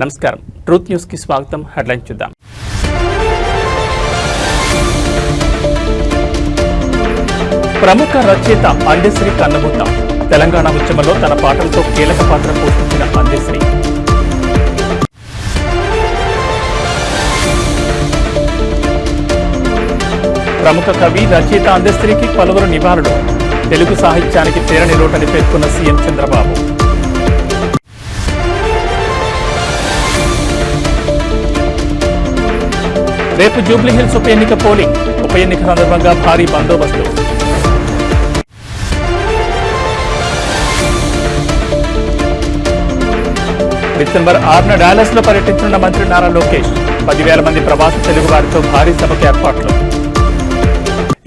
నమస్కారం. Truth news కి స్వాగతం. హెడ్లైన్ చూద్దాం. ప్రముఖ రచయిత అందెశ్రీ కన్నమూత తెలంగాణ ఉద్యమంలో తన పాటలతో కీలక పాత్ర పోషించిన అందెశ్రీ. ప్రముఖ కవి రచయిత అందెశ్రీకి పలువురు నివాళులు. తెలుగు సాహిత్యానికి తీరని లోటని పేర్కొన్న సీఎం చంద్రబాబు. రేపు జూబ్లీహిల్స్ ఉప ఎన్నిక పోలింగ్. ఉప ఎన్నిక సందర్భంగా భారీ బందోబస్తు. డిసెంబర్ 6న డాలస్ లో పర్యటించనున్న మంత్రి నారా లోకేష్. 10,000 మంది ప్రవాస తెలుగు వారితో భారీ సభకు ఏర్పాట్లు.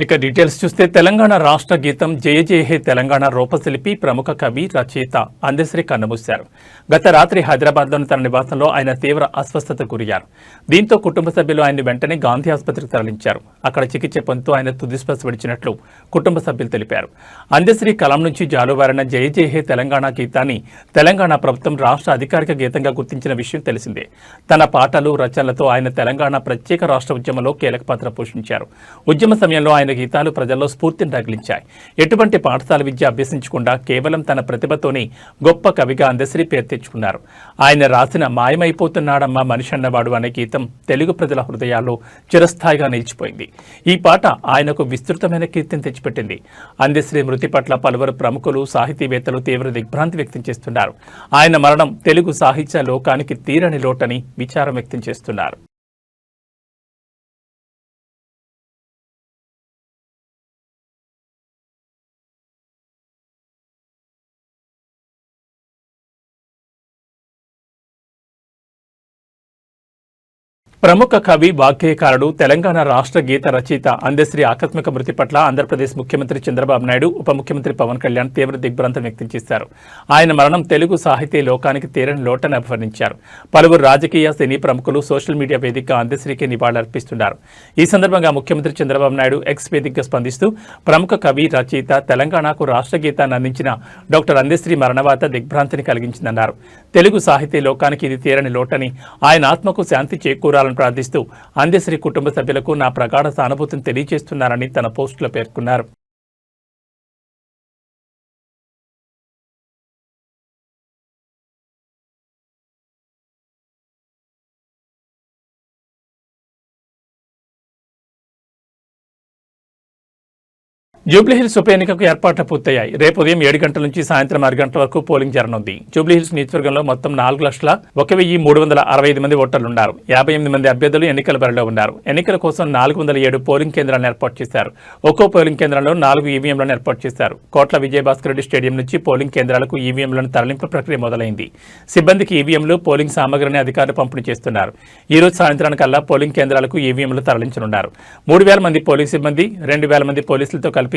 ఇక డీటెయిల్స్ చూస్తే తెలంగాణ రాష్ట్ర గీతం జయ జయ హే తెలంగాణ రూపశిల్పి ప్రముఖ కవి రచయిత అందెశ్రీ కన్నుమూశారు. గత రాత్రి హైదరాబాద్లోని తన నివాసంలో ఆయన తీవ్ర అస్వస్థతకు గురయ్యారు. దీంతో కుటుంబ సభ్యులు ఆయన్ని వెంటనే గాంధీ ఆసుపత్రికి తరలించారు. అక్కడ చికిత్స పొందుతూ ఆయన తుదిశ్వాస విడిచినట్లు కుటుంబ సభ్యులు తెలిపారు. అందెశ్రీ కలం నుంచి జాలువారిన జయ జయ హే తెలంగాణ గీతాన్ని తెలంగాణ ప్రభుత్వం రాష్ట్ర అధికారిక గీతంగా గుర్తించిన విషయం తెలిసిందే. తన పాటలు రచనలతో ఆయన తెలంగాణ ప్రత్యేక రాష్ట్ర ఉద్యమంలో కీలక పాత్ర పోషించారు. ఉద్యమ సమయంలో ఆయన గీతాలు ప్రజల్లో స్ఫూర్తిని రగిలించాయి. ఎటువంటి పాఠశాల విద్య అభ్యసించకుండా కేవలం తన ప్రతిభతోనే గొప్ప కవిగా అందెశ్రీ పేరు తెచ్చుకున్నారు. ఆయన రాసిన మాయమైపోతున్నాడమ్మా మనిషి అన్నవాడు అనే గీతం తెలుగు ప్రజల హృదయాల్లో చిరస్థాయిగా నిలిచిపోయింది. ఈ పాట ఆయనకు విస్తృతమైన కీర్తిని తెచ్చిపెట్టింది. అందెశ్రీ మృతి పట్ల పలువురు ప్రముఖులు సాహితీవేత్తలు తీవ్ర దిగ్భ్రాంతి వ్యక్తం చేస్తున్నారు. ఆయన మరణం తెలుగు సాహిత్య లోకానికి తీరని లోటని విచారం వ్యక్తం చేస్తున్నారు. ప్రముఖ కవి వాగ్గేయకారుడు తెలంగాణ రాష్ట్ర గీత రచయిత అందెశ్రీ ఆకస్మిక మృతి పట్ల ఆంధ్రప్రదేశ్ ముఖ్యమంత్రి చంద్రబాబు నాయుడు, ఉప ముఖ్యమంత్రి పవన్ కళ్యాణ్ తీవ్ర దిగ్భ్రాంతం వ్యక్తం చేశారు. ఆయన మరణం తెలుగు సాహితీ లోకానికి తీరని లోటని అభివర్ణించారు. పలువురు రాజకీయ సినీ ప్రముఖులు సోషల్ మీడియా వేదికగా అందెశ్రీకి నివాళులర్పిస్తున్నారు. ఈ సందర్భంగా ముఖ్యమంత్రి చంద్రబాబు నాయుడు ఎక్స్ వేదికగా స్పందిస్తూ ప్రముఖ కవి రచయిత తెలంగాణకు రాష్ట్ర గీతాన్ని అందించిన డాక్టర్ అందెశ్రీ మరణవాత దిగ్భ్రాంతిని కలిగించిందన్నారు. తెలుగు సాహితీ లోకానికి ఇది తీరని లోటని, ఆయన ఆత్మకు శాంతి చేకూరాలని ప్రార్థిస్తూ అందెశ్రీ కుటుంబ సభ్యులకు నా ప్రగాఢ సానుభూతిని తెలియజేస్తున్నారని తన పోస్టులో పేర్కొన్నారు. జూబ్లీహిల్స్ ఉప ఎన్నికకు ఏర్పాట్లు పూర్తయ్యాయి. రేపు ఉదయం 7 గంటల నుంచి సాయంత్రం 6 గంటల వరకు పోలింగ్ జరగనుంది. జూబ్లీహిల్స్ నియోజకవర్గంలో మొత్తం 4,01,367 మంది ఓటర్లున్నారు. 58 మంది అభ్యర్థులు ఎన్నికల బరిలో ఉన్నారు. ఎన్నికల కోసం 407 పోలింగ్ కేంద్రాలను ఏర్పాటు చేశారు. ఒక్కో పోలింగ్ కేంద్రంలో 4 ఈవీఎంలను ఏర్పాటు చేశారు. కోట్ల విజయభాస్కర్ రెడ్డి స్టేడియం నుంచి పోలింగ్ కేంద్రాలకు ఈవీఎంలను తరలింపు ప్రక్రియ మొదలైంది. సిబ్బందికి ఈవీఎంలు, పోలింగ్ సామగ్రిని అధికారులు పంపిణీ చేస్తున్నారు. ఈ రోజు సాయంత్రానికల్లా పోలింగ్ కేంద్రాలకు ఈవీఎంలు తరలించనున్నారు. 3,000 మంది పోలీసు సిబ్బంది, 2,000 మంది పోలీసులతో కలిపి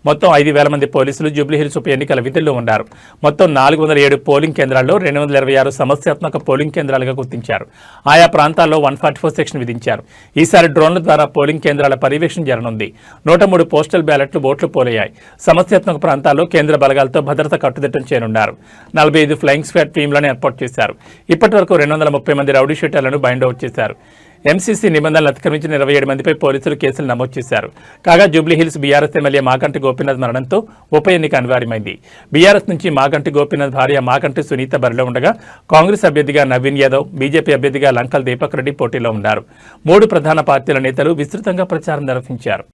మొత్తం 5,000 మంది పోలీసులు జూబ్లీహిల్స్ ఉప ఎన్నికల విధుల్లో ఉన్నారు. మొత్తం 407 పోలింగ్ కేంద్రాల్లో 226 సమస్యాత్మక పోలింగ్ కేంద్రాలుగా గుర్తించారు. ఆయా ప్రాంతాల్లో 144 సెక్షన్ విధించారు. ఈసారి డ్రోన్ల ద్వారా పోలింగ్ కేంద్రాల పర్యవేక్షణ జరగనుంది. 103 పోస్టల్ బ్యాలెట్లు ఓట్లు పోలయ్యాయి. సమస్యాత్మక ప్రాంతాల్లో కేంద్ర బలగాలతో భద్రత కట్టుదిట్టం చేయనున్నారు. 45 ఫ్లయింగ్ స్క్వాడ్ టీంలను ఏర్పాటు చేశారు. ఇప్పటి వరకు 230 మంది రౌడీ షీటర్లను బైండ్ అవుట్ చేశారు. ఎంసీసీ నిబంధనలు అతిక్రమించిన 27 మందిపై పోలీసులు కేసులు నమోదు చేశారు. కాగా జూబ్లీహిల్స్ బీఆర్ఎస్ ఎమ్మెల్యే మాగంటి గోపీనాథ్ మరణంతో ఉప ఎన్నిక అనివార్యమైంది. బీఆర్ఎస్ నుంచి మాగంటి గోపీనాథ్ భార్య మాగంటి సునీత బరిలో ఉండగా కాంగ్రెస్ అభ్యర్థిగా నవీన్ యాదవ్, బీజేపీ అభ్యర్థిగా లంకల్ దీపక్ రెడ్డి పోటీలో ఉన్నారు. 3 ప్రధాన పార్టీల నేతలు విస్తృతంగా ప్రచారం నిర్వహించారు.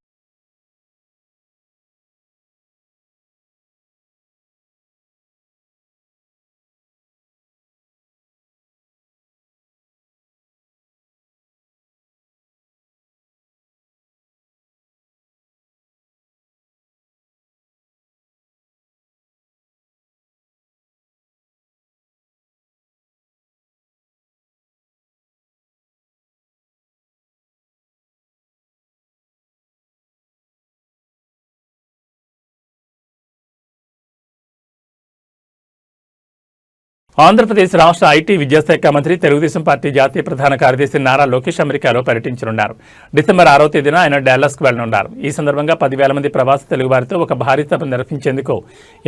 ఆంధ్రప్రదేశ్ రాష్ట్ర ఐటీ విద్యాశాఖ మంత్రి తెలుగుదేశం పార్టీ జాతీయ ప్రధాన కార్యదర్శి నారా లోకేష్ అమెరికాలో పర్యటించనున్నారు. డిసెంబర్ 6వ తేదీన ఆయన డాలస్కు వెళ్లనున్నారు. ఈ సందర్భంగా 10,000 మంది ప్రవాస తెలుగువారితో ఒక భారీ సభ నిర్వహించేందుకు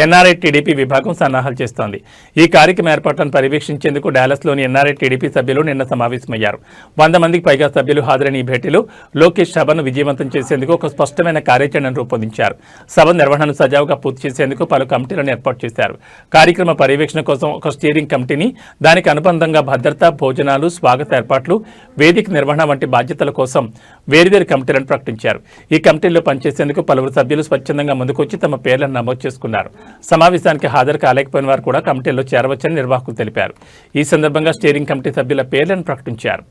ఎన్ఆర్ఐ టీడీపీ విభాగం సన్నాహాలు చేస్తోంది. ఈ కార్యక్రమ ఏర్పాట్లను పర్యవేక్షించేందుకు డాలస్లోని ఎన్ఆర్ఐ టీడీపీ సభ్యులు నిన్న సమావేశమయ్యారు. 100 మందికి పైగా సభ్యులు హాజరైన ఈ భేటీలో లోకేష్ సభను విజయవంతం చేసేందుకు ఒక స్పష్టమైన కార్యాచరణను రూపొందించారు. సభ నిర్వహణను సజావుగా పూర్తి చేసేందుకు పలు కమిటీలను ఏర్పాటు చేశారు. కార్యక్రమ పర్యవేక్షణ కోసం ఒక స్టీరింగ్ కమిటీని, దానికి అనుబంధంగా భద్రత, భోజనాలు, స్వాగత ఏర్పాట్లు, వేదిక నిర్వహణ వంటి బాధ్యతల కోసం వేర్వేరు కమిటీలను ప్రకటించారు. ఈ కమిటీల్లో పనిచేసేందుకు పలువురు సభ్యులు స్వచ్ఛందంగా ముందుకొచ్చి తమ పేర్లను నమోదు చేసుకున్నారు. సమావేశానికి హాజరు కాలేకపోయిన వారు కూడా కమిటీల్లో చేరవచ్చని నిర్వాహకులు తెలిపారు. ఈ సందర్భంగా స్టీరింగ్ కమిటీ సభ్యుల పేర్లను ప్రకటించారు.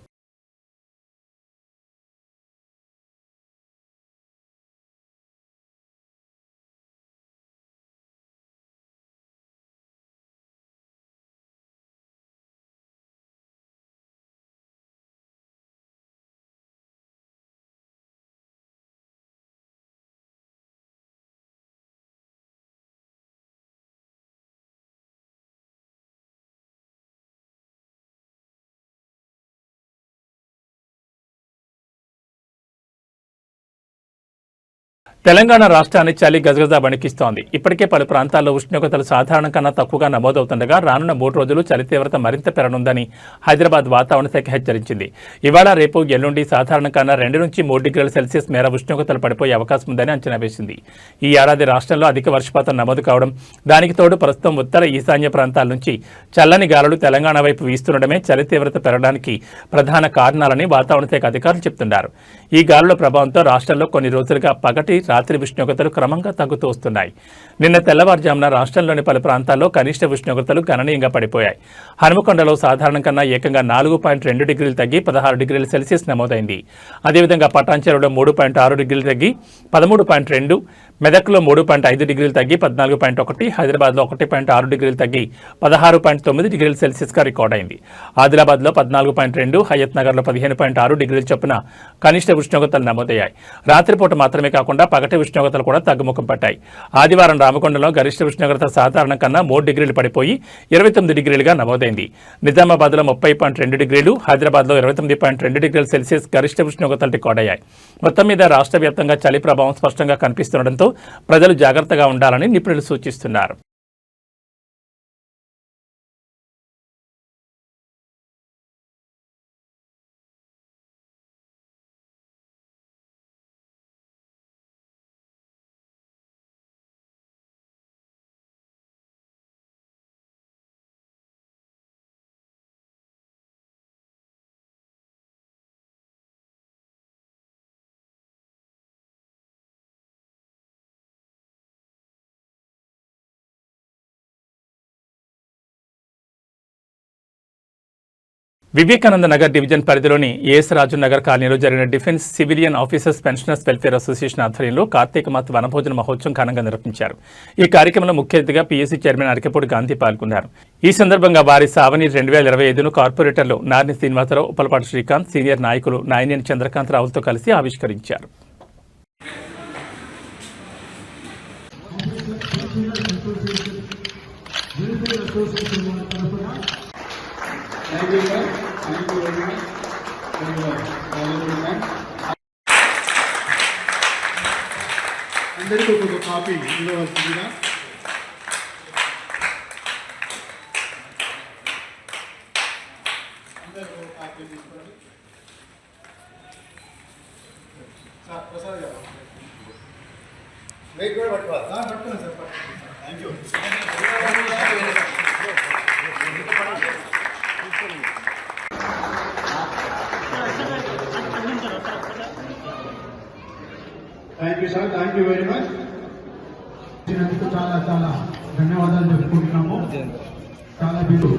తెలంగాణ రాష్ట్రాన్ని చలి గజగజ వణికిస్తోంది. ఇప్పటికే పలు ప్రాంతాల్లో ఉష్ణోగ్రతలు సాధారణం కన్నా తక్కువగా నమోదవుతుండగా రానున్న 3 రోజులు చలి తీవ్రత మరింత పెరగనుందని హైదరాబాద్ వాతావరణ శాఖ హెచ్చరించింది. ఇవాళ, రేపు, ఎల్లుండి సాధారణం కన్నా 2 నుంచి 3 డిగ్రీల సెల్సియస్ మేర ఉష్ణోగ్రతలు పడిపోయే అవకాశం ఉందని అంచనా వేసింది. ఈ ఏడాది రాష్ట్రంలో అధిక వర్షపాతం నమోదు కావడం, దానికి తోడు ప్రస్తుతం ఉత్తర ఈశాన్య ప్రాంతాల నుంచి చల్లని గాలులు తెలంగాణ వైపు వీస్తుండడమే చలి తీవ్రత పెరగడానికి ప్రధాన కారణాలని వాతావరణ శాఖ అధికారులు చెబుతున్నారు. ఈ గాలుల ప్రభావంతో రాష్ట్రంలో కొన్ని రోజులుగా పగటి, రాత్రి ఉష్ణోగ్రతలు క్రమంగా తగ్గుతూ వస్తున్నాయి. నిన్న తెల్లవారుజామున రాష్ట్రంలోని పలు ప్రాంతాల్లో కనిష్ట ఉష్ణోగ్రతలు గణనీయంగా పడిపోయాయి. హనుమకొండలో సాధారణం కన్నా ఏకంగా 4.2 డిగ్రీలు తగ్గి 16 డిగ్రీల సెల్సియస్ నమోదైంది. అదేవిధంగా పటాన్చెరులో 3.6 డిగ్రీలు తగ్గి 13.2, మెదక్లో 3.5 డిగ్రీలు తగ్గి 14.1, హైదరాబాద్లో 1.6 డిగ్రీలు తగ్గి 16.9 డిగ్రీల సెల్సియస్గా రికార్డైంది. ఆదిలాబాద్లో 14.2, హయత్ నగర్లో 15.6 డిగ్రీల చొప్పున కనిష్ట ఉష్ణోగ్రతలు నమోదయ్యాయి. రాత్రిపూట మాత్రమే కాకుండా పగటి ఉష్ణోగ్రతలు కూడా తగ్గుముఖం పట్టాయి. ఆదివారం రామకొండలో గరిష్ట ఉష్ణోగ్రత సాధారణం కన్నా 3 డిగ్రీలు పడిపోయి 29 డిగ్రీలుగా నమోదైంది. నిజామాబాద్లో 30.2 డిగ్రీలు, హైదరాబాద్లో 29.2 డిగ్రీల సెల్సియస్ గరిష్ట ఉష్ణోగ్రతలు రికార్డయ్యాయి. మొత్తం మీద రాష్ట్ర వ్యాప్తంగా చలి ప్రభావం స్పష్టంగా కనిపిస్తుండటంతో ప్రజలు జాగ్రత్తగా ఉండాలని నిపుణులు సూచిస్తున్నారు. వివేకానంద నగర్ డివిజన్ పరిధిలోని ఏఎస్ రాజు నగర్ కాలనీలో జరిగిన defence civilian officers pensioners welfare association ఆధ్వర్యంలో కార్తీక మాత వనభోజన మహోత్సవం ఘనంగా నిర్వహించారు. ఈ కార్యక్రమంలో ముఖ్య అతిథిగా పీఎస్సీ చైర్మన్ అరికెపూడి గాంధీ పాల్గొన్నారు. ఈ సందర్భంగా వారి సావని 2025ను కార్పొరేటర్లు నార్ని శ్రీనివాసరావు, ఉప్పలపాటి శ్రీకాంత్, సీనియర్ నాయకులు నాయనేని చంద్రకాంత్ రావులతో కలిసి ఆవిష్కరించారు. అందరికీ ఒక కాపీ ఇవ్వవలసిందిగా. అందరికీ ఒక కాపీ తీసుకోండి. సార్ ప్రసాద్ గారు వెయిట్ కూడా పట్టుకోవాలి. పట్టుకున్నాను sir. Thank you. Thank you sir. Thank you very much. చాలా చాలా ధన్యవాదాలు చెప్పుకుంటున్నాము. చాలా మీరు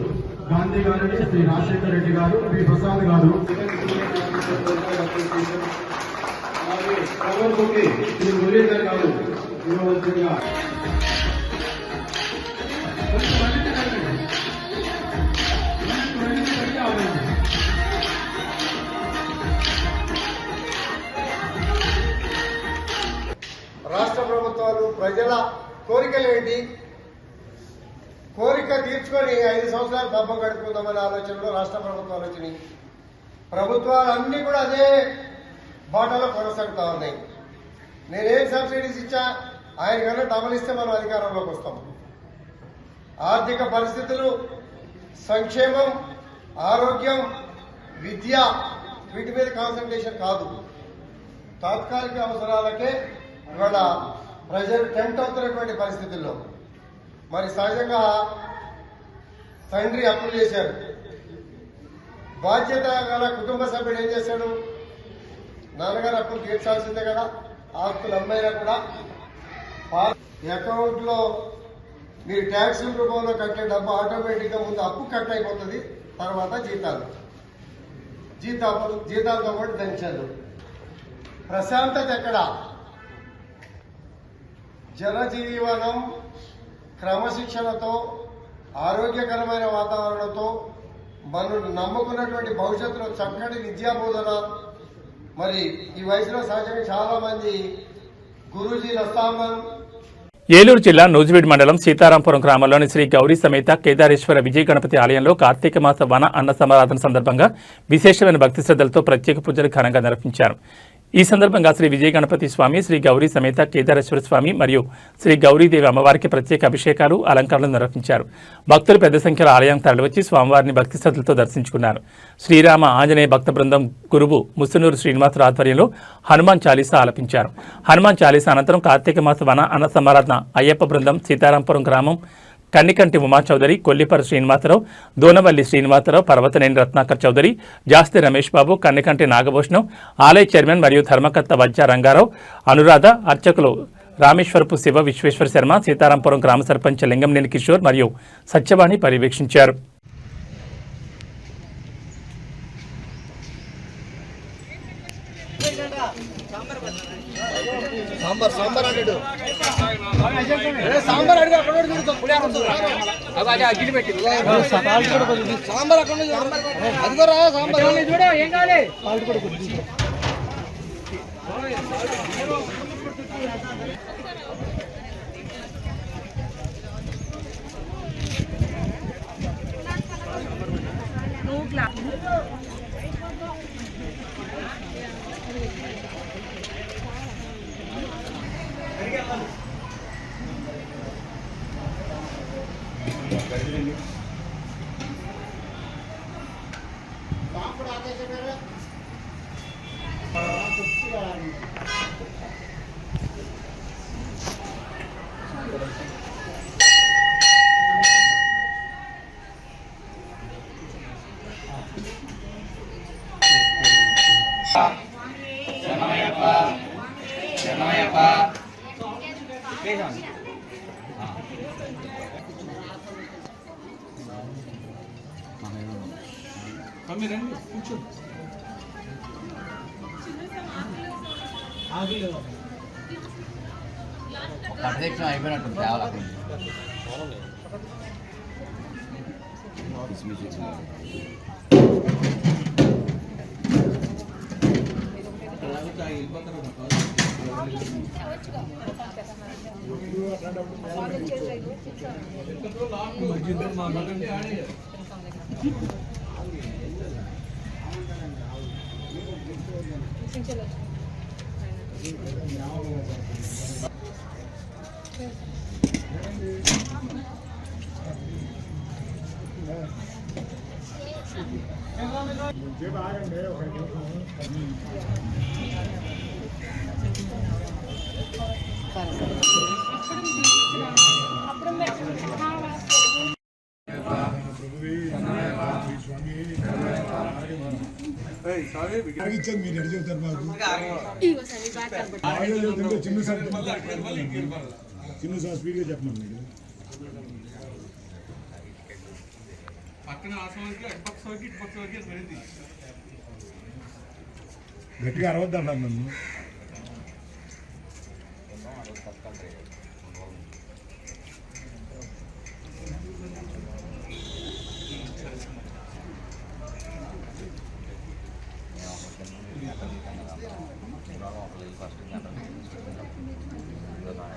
గాంధీ గారిని, శ్రీ రాజశేఖర రెడ్డి గారు, పి ప్రసాద్ గారు, శ్రీ మురళీధర్ గారు ఇవ్వవలసిందిగా. రాష్ట్ర ప్రభుత్వాలు ప్రజల కోరికలేంటి, కోరిక తీర్చుకొని 5 సంవత్సరాలు పబ్బం గడుపుకుందామనే ఆలోచనలో రాష్ట్ర ప్రభుత్వాలు వచ్చినాయి. ప్రభుత్వాలన్నీ కూడా అదే బాటలో కొనసాగుతా ఉన్నాయి. నేనేం సబ్సిడీస్ ఇచ్చా ఆయన కన్నా డబల్ ఇస్తే మనం అధికారంలోకి వస్తాం. ఆర్థిక పరిస్థితులు, సంక్షేమం, ఆరోగ్యం, విద్య వీటి మీద కాన్సన్ట్రేషన్ కాదు. తాత్కాలిక అవసరాలకే ఇవాళ ప్రజలు టెంప్ట్ అవుతున్నటువంటి పరిస్థితుల్లో మరి సహజంగా తండ్రి అప్పులు చేశారు. బాధ్యత గల కుటుంబ సభ్యుడు ఏం చేశాడు? నాన్నగారు అప్పులు తీర్చాల్సిందే కదా. ఆస్తులు అమ్మైనా కూడా అకౌంట్ లో మీరు ట్యాక్స్ రూపంలో కట్టే డబ్బు ఆటోమేటిక్ గా ముందు అప్పు కట్ అయిపోతుంది, తర్వాత జీతాలతో పాటు పెన్షన్లు. ప్రశాంతత ఎక్కడ? జనజీవనం క్రమశిక్షణతో, ఆరోగ్యకరమైన వాతావరణంతో, మనం నమ్ముకున్నటువంటి భవిష్యత్తులో చక్కటి విద్యాబోధన. మరి ఈ వయసులో సహజంగా చాలా మంది గురూజీలు వస్తామని. ఏలూరు జిల్లా నూజివీడ్ మండలం సీతారాంపురం గ్రామంలోని శ్రీ గౌరీ సమేత కేదారేశ్వర విజయ గణపతి ఆలయంలో కార్తీక మాస వన అన్న సమారాధన సందర్భంగా విశేషమైన భక్తి శ్రద్ధలతో ప్రత్యేక పూజలు ఘనంగా నిర్వహించారు. ఈ సందర్భంగా శ్రీ విజయ గణపతి స్వామి, శ్రీ గౌరీ సమేత కేదారేశ్వర స్వామి మరియు శ్రీ గౌరీదేవి అమ్మవారికి ప్రత్యేక అభిషేకాలు, అలంకరణలు నిర్వహించారు. భక్తులు పెద్ద సంఖ్యలో ఆలయం తరలివచ్చి స్వామివారిని భక్తి శ్రద్ధలతో దర్శించుకున్నారు. శ్రీరామ ఆంజనేయ భక్త బృందం గురువు ముసునూరు శ్రీనివాసరావు ఆధ్వర్యంలో హనుమాన్ చాలీసా ఆలపించారు. హనుమాన్ చాలీసా అనంతరం కార్తీక మాస వన అన్న సమారాధన అయ్యప్ప బృందం సీతారాంపురం గ్రామం కన్నికంటి ఉమా చౌదరి, కొల్లిపర శ్రీనివాసరావు, దోనవల్లి శ్రీనివాసరావు, పర్వతనేని రత్నాకర్ చౌదరి, జాస్తి రమేష్ బాబు, కన్నికంటి నాగభూషణం, ఆలయ చైర్మన్ మరియు ధర్మకర్త వజ్జ రంగారావు, అనురాధ, అర్చకులు రామేశ్వరపు శివ విశ్వేశ్వర శర్మ, సీతారాంపురం గ్రామ సర్పంచ్ లింగంనేని కిషోర్ మరియు సత్యవాణి పర్యవేక్షించారు. సాంబార్ అడిగి అక్కడ అగ్గిలి పెట్టి సాంబార్ అక్కడ అదిగోరా సాంబార్ చూడ ఏం కావాలి. అధ్యక్షం అయిపోయినట్టుంది రావాలి. మీరు ఎడ చెబుతారు మాకు చిన్న సార్ స్పీడ్గా చెప్పండి. మీరు పక్కన ఆసనానికి అటుపక్క సోకి ఇటుపక్క సోకి వెళ్ళింది. గట్టిగా అరవద్దన్నారు నన్ను.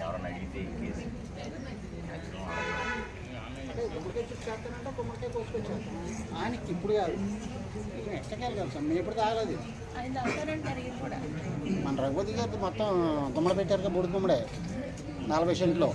ఎవరన్నా అడిగితే ఇచ్చేస్తానంటే కొమ్మరికాయ కోసుకొచ్చేస్తాను ఆయనకి ఇప్పుడు కాదు ఎక్కడికి వెళ్ళాలి సార్ మేము ఎప్పుడు తాగలేదు మన రఘుపతి గారి మొత్తం గుమ్మడి పెట్టారుగా బూడిద గుమ్మడే 40 సెంట్లో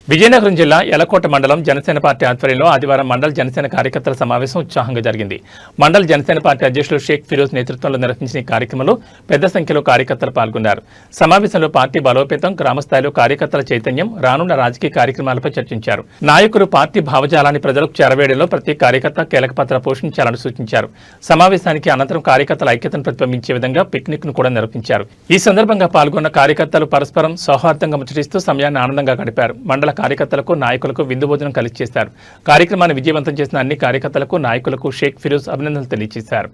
విజయనగరం జిల్లా యలకోట మండలం జనసేన పార్టీ ఆధ్వర్యంలో ఆదివారం మండల జనసేన కార్యకర్తల సమావేశం ఉత్సాహంగా జరిగింది. మండల జనసేన పార్టీ అధ్యక్షులు షేక్ ఫిరోజ్ నేతృత్వంలో నిర్వహించిన ఈ కార్యక్రమంలో పెద్ద సంఖ్యలో కార్యకర్తలు పాల్గొన్నారు. సమావేశంలో పార్టీ బలోపేతం, గ్రామస్థాయిలో కార్యకర్తల చైతన్యం, రానున్న రాజకీయ కార్యక్రమాలపై చర్చించారు. నాయకులు పార్టీ భావజాలాన్ని ప్రజలకు చేరవేయడంలో ప్రతి కార్యకర్త కీలక పాత్ర పోషించాలని సూచించారు. సమావేశానికి అనంతరం కార్యకర్తల ఐక్యతను ప్రతిబింబించే విధంగా పిక్నిక్ ను కూడా నిర్వహించారు. ఈ సందర్భంగా పాల్గొన్న కార్యకర్తలు పరస్పరం సౌహార్దంగా ముచ్చటిస్తూ సమయాన్ని ఆనందంగా గడిపారు. మండల కార్యకర్తలకు, నాయకులకు విందు భోజనం కలిసి చేశారు. కార్యక్రమాన్ని విజయవంతం చేసిన అన్ని కార్యకర్తలకు, నాయకులకు షేక్ ఫిరోజ్ అభినందనలు తెలియజేశారు.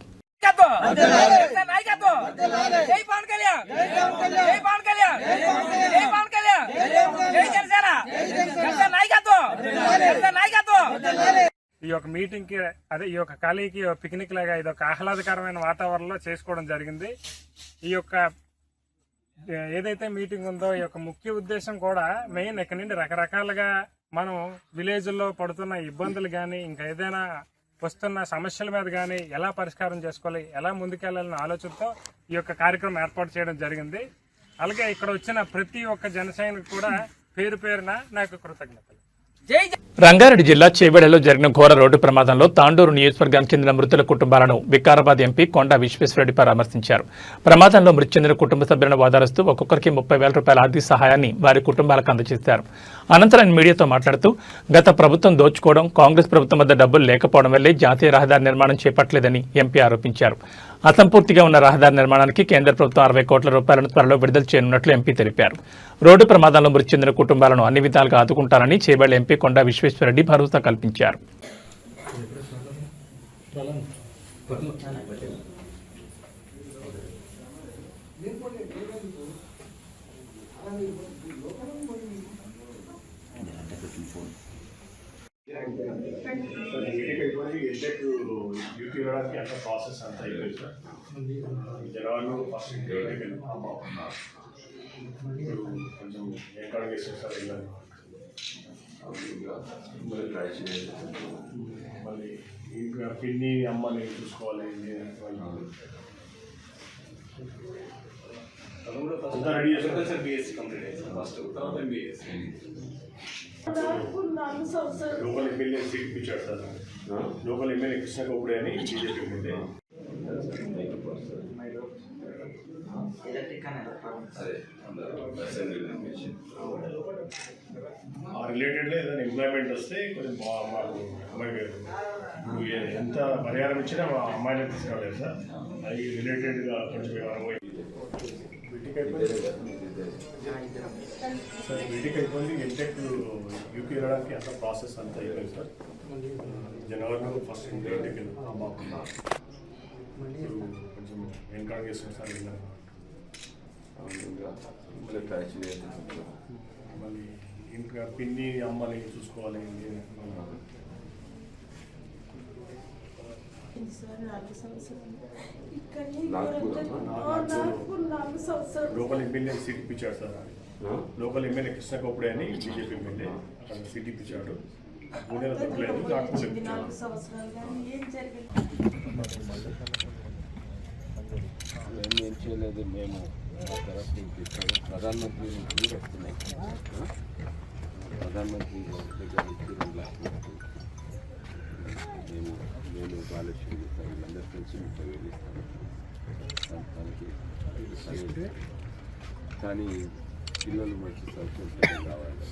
ఈ యొక్క మీటింగ్ కి అదే ఈ యొక్క ఖాళీకి పిక్నిక్ లాగా ఇది ఒక ఆహ్లాదకరమైన వాతావరణంలో చేసుకోవడం జరిగింది. ఈ యొక్క ఏదైతే మీటింగ్ ఉందో ఈ యొక్క ముఖ్య ఉద్దేశం కూడా మెయిన్ ఇక్కడ నుండి రకరకాలుగా మనం విలేజ్లో పడుతున్న ఇబ్బందులు కానీ ఇంకా ఏదైనా వస్తున్న సమస్యల మీద కానీ ఎలా పరిష్కారం చేసుకోవాలి, ఎలా ముందుకెళ్లాలన్న ఆలోచనతో ఈ యొక్క కార్యక్రమం ఏర్పాటు చేయడం జరిగింది. అలాగే ఇక్కడ వచ్చిన ప్రతి ఒక్క జన సైనికుడు కూడా పేరు పేరున నాకు కృతజ్ఞతలు. రంగారెడ్డి జిల్లా చేవెడలో జరిగిన ఘోర రోడ్డు ప్రమాదంలో తాండూరు నియోజకవర్గానికి చెందిన మృతుల కుటుంబాలను వికారాబాద్ ఎంపీ కొండా విశ్వేశ్వరరెడ్డి పరామర్శించారు. ప్రమాదంలో మృతి చెందిన కుటుంబ సభ్యులను ఓదారుస్తూ ఒక్కొక్కరికి 30,000 రూపాయల ఆర్థిక సహాయాన్ని వారి కుటుంబాలకు అందజేశారు. అనంతరం మీడియాతో మాట్లాడుతూ గత ప్రభుత్వం దోచుకోవడం, కాంగ్రెస్ ప్రభుత్వం వద్ద డబ్బులు లేకపోవడం వల్లే జాతీయ రహదారి నిర్మాణం చేపట్టలేదని ఎంపీ ఆరోపించారు. అసంపూర్తిగా ఉన్న రహదారి నిర్మాణానికి కేంద్ర ప్రభుత్వం 60 కోట్ల రూపాయలను త్వరలో విడుదల చేయనున్నట్లు ఎంపీ తెలిపారు. రోడ్డు ప్రమాదంలో మృతి చెందిన కుటుంబాలను అన్ని విధాలుగా ఆదుకుంటారని చేవెళ్ల ఎంపీ కొండా విశ్వేశ్వరరెడ్డి భరోసా కల్పించారు. డ్యూటీ ఇవ్వడానికి అంత ప్రాసెస్ అంతా అయిపోయింది సార్. జనవరిలో ఫస్ట్ కొంచెం ఎక్కడ చేస్తారు వెళ్ళాలి, మళ్ళీ ఇంకా పిన్ని అమ్మని చూసుకోవాలి. అంతా రెడీ చేస్తారు BSc కంప్లీట్ అయ్యింది ఫస్ట్ తర్వాత MBA లోకల్ ఎమ్మెల్యే సీట్ ఇప్పించాడు సార్ లోకల్ ఎమ్మెల్యే కృష్ణ గౌడే అని బీజేపీ ఉండే ఆ రిలేటెడ్లో ఏదైనా ఎంప్లాయ్మెంట్ వస్తే కొంచెం మాకు అమ్మాయి ఇప్పుడు ఎంత పరిహారం ఇచ్చినా మా అమ్మాయిని తీసుకురాలేదు సార్ అది రిలేటెడ్గా కొంచెం సార్ బీటెక్ అయిపోయింది ఎంటెక్ యూపీ వెళ్ళడానికి అంత ప్రాసెస్ అంతా అయిపోయింది సార్ జనవరిలో ఫస్ట్ ఎంటెక్ కొంచెం ఎన్కరేజ్ చేస్తాం సార్ మళ్ళీ ఇంకా పిన్ని అమ్మని చూసుకోవాలి లోకల్ ఎమ్మెల్యే సీట్ ఇప్పించాడు సార్ లోకల్ ఎమ్మెల్యే కృష్ణ గౌడే అని బీజేపీ ఎమ్మెల్యే అక్కడ సీట్ ఇప్పించాడు 3 నెలలు తప్పలేదు ఏం చేయలేదు మేము ప్రధానమంత్రి నుంచి వస్తున్నాయి ప్రధానమంత్రి దగ్గర నుంచి 2 లక్షలు నేను బాలశ్రీ వీళ్ళందరూ కలిసి 30,000 ఇస్తాను కానీ పిల్లలు మంచి సౌకర్యం కావాలి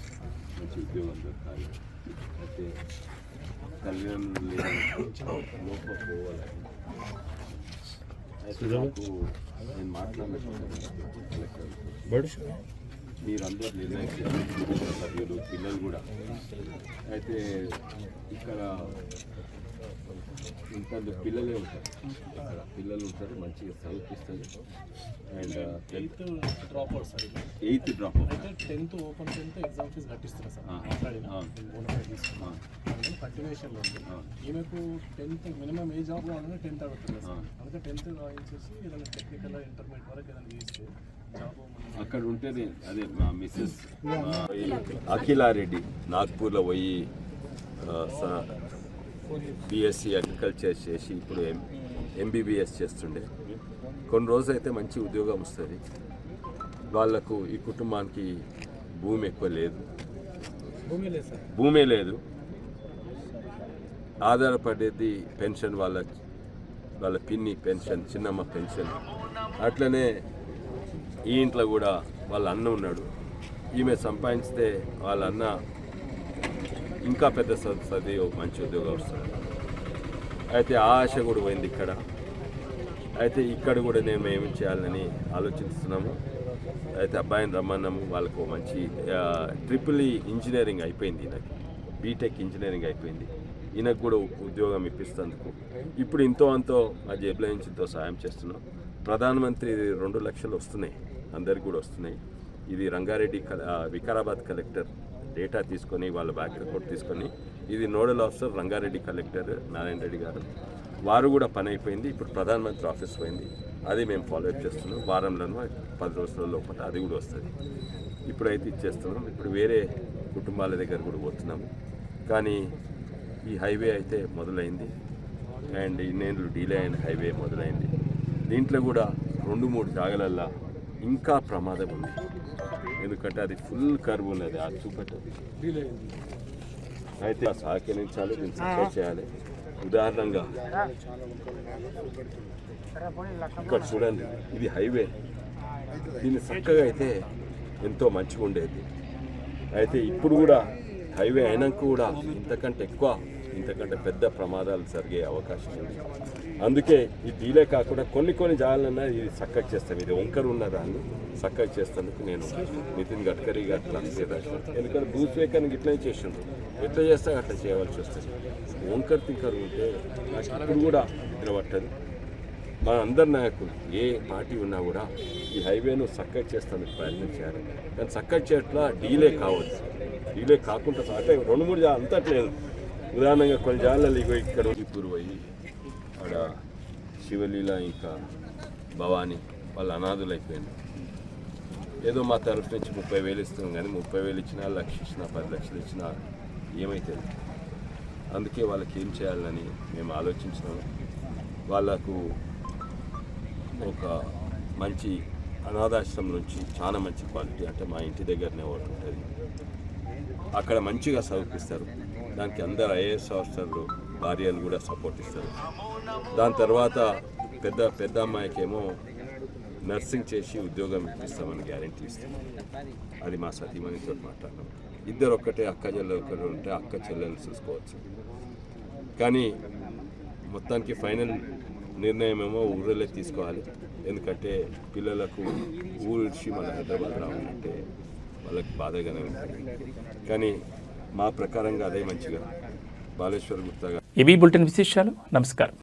మంచి ఉద్యోగం దొరకాలి అయితే తల్లిదండ్రులు లోపల పోవాలి అయితే నాకు నేను మాట్లాడుతున్నాను మీరందరూ నిర్ణయించారు సభ్యులు పిల్లలు కూడా అయితే ఇక్కడ ఇంత పిల్లలే ఉంటారు ఇక్కడ పిల్లలు ఉంటారు మంచిగా చదివిస్తారు అండ్ 8th డ్రాప్ అవుట్ అయితే 10th open 10th exam fee కట్టిస్తారు సార్ కంటిన్యూషన్లో ఉంది ఈమెకు 10th మినిమం ఏ జాబ్ కావాలన్నా 10th అడుగుతుంది సార్ అందుకే 10th రాయించేసి ఏదైనా టెక్నికల్ ఇంటర్మీడియట్ వరకు ఏదైనా చేస్తే జాబ్ అక్కడ ఉంటేనే అదే మా మిస్సెస్ అఖిలారెడ్డి నాగ్పూర్లో పోయి BSc అగ్రికల్చర్ చేసి ఇప్పుడు MBBS చేస్తుండే కొన్ని రోజులైతే మంచి ఉద్యోగం వస్తుంది వాళ్ళకు ఈ కుటుంబానికి భూమి ఎక్కువ లేదు భూమే లేదు ఆధారపడేది పెన్షన్ వాళ్ళ పిన్ని పెన్షన్ చిన్నమ్మ పెన్షన్ అట్లనే ఈ ఇంట్లో కూడా వాళ్ళ అన్న ఉన్నాడు ఈమె సంపాదించితే వాళ్ళ అన్న ఇంకా పెద్ద చదివి మంచి ఉద్యోగం వస్తుంది అయితే ఆ ఆశ కూడా పోయింది ఇక్కడ అయితే ఇక్కడ కూడా నేను ఏమి చేయాలని ఆలోచిస్తున్నాము అయితే అబ్బాయిని రమ్మన్నాము వాళ్ళకు మంచి EEE ఇంజనీరింగ్ అయిపోయింది నాకు బీటెక్ ఇంజనీరింగ్ అయిపోయింది ఈయనకు కూడా ఉద్యోగం ఇప్పిస్తేందుకు ఇప్పుడు ఇంతో అంతో మా జేబులో నుంచి ఇంతో సాయం చేస్తున్నాం ప్రధానమంత్రి 2 లక్షలు వస్తున్నాయి అందరికి కూడా వస్తున్నాయి ఇది రంగారెడ్డి వికారాబాద్ కలెక్టర్ డేటా తీసుకొని వాళ్ళ బ్యాంక్ అకౌంట్ తీసుకొని ఇది nodal officer Rangareddy collector Narayana Reddy గారు వారు కూడా పని అయిపోయింది ఇప్పుడు ప్రధానమంత్రి ఆఫీస్ పోయింది అది మేము ఫాలోఅప్ చేస్తున్నాం వారంలోనూ 10 రోజుల లోపల అది కూడా వస్తుంది ఇప్పుడైతే ఇచ్చేస్తున్నాం ఇప్పుడు వేరే కుటుంబాల దగ్గర కూడా పోతున్నాము కానీ ఈ హైవే అయితే మొదలైంది అండ్ ఇన్నేళ్ళు డీలే అయిన హైవే మొదలైంది దీంట్లో కూడా 2-3 జాగాలల్లో ఇంకా ప్రమాదం ఉంది ఎందుకంటే అది ఫుల్ కర్వ్ ఉన్నది అది చూపెట్టదు అయితే సహకరించాలి దీన్ని సక్సెస్ చేయాలి ఉదాహరణంగా ఇక్కడ చూడండి ఇది హైవే దీన్ని చక్కగా అయితే ఎంతో మంచిగా ఉండేది అయితే ఇప్పుడు కూడా హైవే అయినాక కూడా ఇంతకంటే పెద్ద ప్రమాదాలు జరిగే అవకాశం ఉంది అందుకే ఈ డీలే కాకుండా కొన్ని జాగాలన్నా ఇది చక్కగా చేస్తాం ఇది వంకర ఉన్న దాన్ని చక్కగా చేస్తేందుకు నేను నితిన్ గడ్కరీ గారు ఎందుకంటే భూస్వేకానికి ఇట్లనే చేసిండ్రు ఎట్లా చేస్తే అట్లా చేయవలసి వస్తుంది వంకర తింకర్ ఉంటే నాకు ఇప్పుడు కూడా నిలబట్టదు మన అందరి నాయకులు ఏ పార్టీ ఉన్నా కూడా ఈ హైవేను చక్కగా చేస్తానికి ప్రయత్నం చేయాలి కానీ చక్కగా చేయట్లా డీలే కావచ్చు డీలే కాకుండా అంటే 2-3 జాగాలు అంతట్లేదు ఉదాహరణంగా కొన్ని జాగాలలో ఇక్కడ ఇప్పుడు పోయి అక్కడ శివలీల ఇంకా భవానీ వాళ్ళ అనాథులు అయిపోయింది ఏదో మా తరఫు నుంచి 30,000 ఇస్తున్నాం కానీ 30,000 ఇచ్చినా 1,00,000 ఇచ్చినా 10 లక్షలు ఇచ్చినా ఏమైతుంది అందుకే వాళ్ళకి ఏం చేయాలని మేము ఆలోచించినాము వాళ్ళకు ఒక మంచి అనాథాశ్రమం నుంచి చాలా మంచి క్వాలిటీ, అంటే మా ఇంటి దగ్గరనే ఒకటి ఉంటుంది, అక్కడ మంచిగా చదివిస్తారు. దానికి అందరు ఐఏఎస్ ఆఫీసర్లు భార్యలు కూడా సపోర్ట్ ఇస్తారు. దాని తర్వాత పెద్ద అమ్మాయికేమో నర్సింగ్ చేసి ఉద్యోగం ఇప్పిస్తామని గ్యారెంటీ ఇస్తాం. అది మా సతీమణితో మాట్లాడినాం. ఇద్దరు ఒక్కటే అక్క చెల్లెలు ఒకరు ఉంటే అక్క చెల్లెలు చూసుకోవచ్చు. కానీ మొత్తానికి ఫైనల్ నిర్ణయం ఏమో ఊళ్ళో తీసుకోవాలి. ఎందుకంటే పిల్లలకు ఊరు ఇచ్చి మళ్ళీ హైదరాబాద్ రావాలంటే వాళ్ళకి బాధగానే ఉంటుంది. కానీ మా ప్రకారంగా అదే మంచిగా బాలేశ్వర్ గుప్తా గారు. ఇవి బులెటిన్ విశేషాలు. నమస్కారం.